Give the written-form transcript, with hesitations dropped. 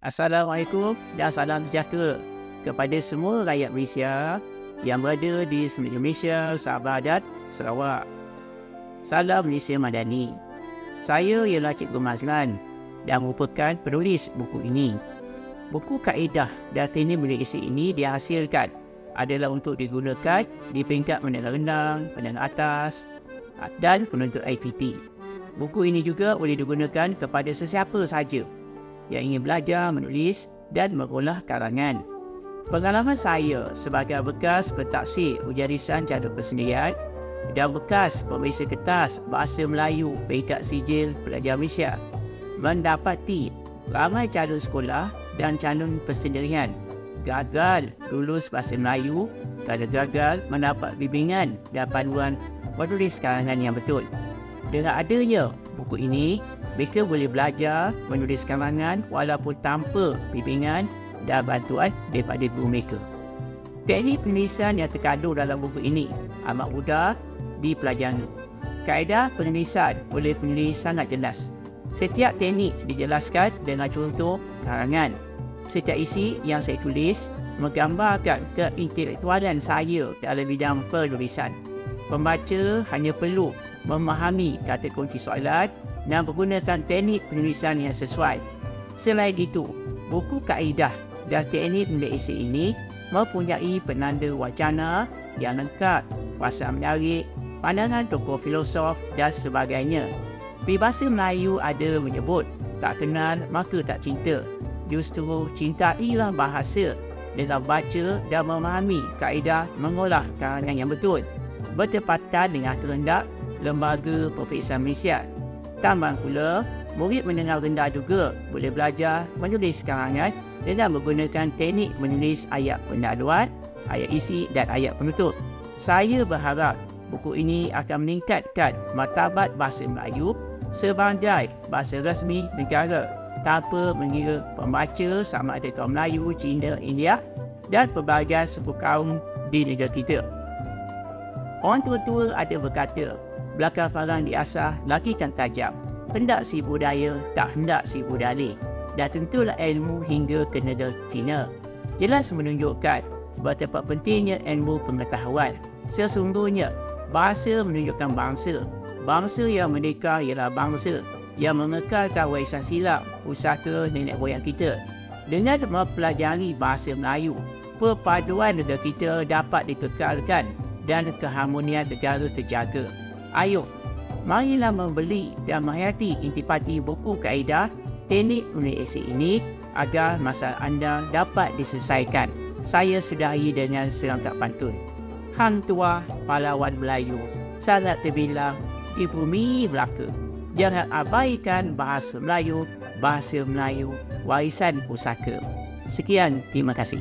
Assalamualaikum dan salam sejahtera kepada semua rakyat Malaysia yang berada di semenanjung Malaysia, Sabah dan Sarawak. Salam Malaysia Madani. Saya ialah Cikgu Mazlan dan merupakan penulis buku ini. Buku kaedah dan teknik menulis ini dihasilkan adalah untuk digunakan di peringkat menengah rendah, menengah atas dan penuntut IPT. Buku ini juga boleh digunakan kepada sesiapa sahaja yang ingin belajar menulis dan mengolah karangan. Pengalaman saya sebagai bekas pentaksir ujian lisan cadar persendirian dan bekas pemeriksa kertas bahasa Melayu peringkat sijil pelajar Malaysia mendapati ramai calon sekolah dan calon persendirian gagal lulus bahasa Melayu kerana gagal mendapat bimbingan dan panduan menulis karangan yang betul. Dengan adanya buku ini, mereka boleh belajar menulis karangan walaupun tanpa bimbingan dan bantuan daripada guru mereka. Teknik penulisan yang terkandung dalam buku ini amat mudah dipelajari. Kaedah penulisan oleh penulis sangat jelas. Setiap teknik dijelaskan dengan contoh karangan. Setiap isi yang saya tulis menggambarkan keintelektualan saya dalam bidang penulisan. Pembaca hanya perlu memahami kata kunci soalan dan menggunakan teknik penulisan yang sesuai. Selain itu, buku kaedah dan teknik menulis ini mempunyai penanda wacana yang lengkap, bahasa menarik, pandangan tokoh filosof dan sebagainya. Peribahasa Melayu ada menyebut, tak kenal maka tak cinta. Justru cintailah bahasa dengan baca dan memahami kaedah mengolah karangan yang betul, bertepatan dengan kehendak Lembaga Peperiksaan Malaysia. Tambah pula, murid menengah rendah juga boleh belajar menulis karangan dengan menggunakan teknik menulis ayat pendahuluan, ayat isi dan ayat penutup. Saya berharap buku ini akan meningkatkan martabat bahasa Melayu sebagai bahasa rasmi negara tanpa mengira pembaca sama ada kaum Melayu, Cina, India dan pelbagai suku kaum di negara kita. Orang tua-tua ada berkata, belakang farang diasah, lakikan tajam. Hendak si budaya, tak hendak si budalih. Dan tentulah ilmu hingga ke negara China. Jelas menunjukkan betapa pentingnya ilmu pengetahuan. Sesungguhnya, bahasa menunjukkan bangsa. Bangsa yang merdeka ialah bangsa yang mengekalkan warisan silam, pusaka nenek moyang kita. Dengan mempelajari bahasa Melayu, perpaduan negara kita dapat dikekalkan dan keharmonian negara terjaga. Ayo, marilah membeli dan menghayati intipati buku kaedah teknik menulis ini agar masalah anda dapat diselesaikan. Saya sudahi dengan serangkap pantun. Hang tua pahlawan Melayu, sangat terbilang di bumi Melaka. Jangan abaikan bahasa Melayu, warisan pusaka. Sekian, terima kasih.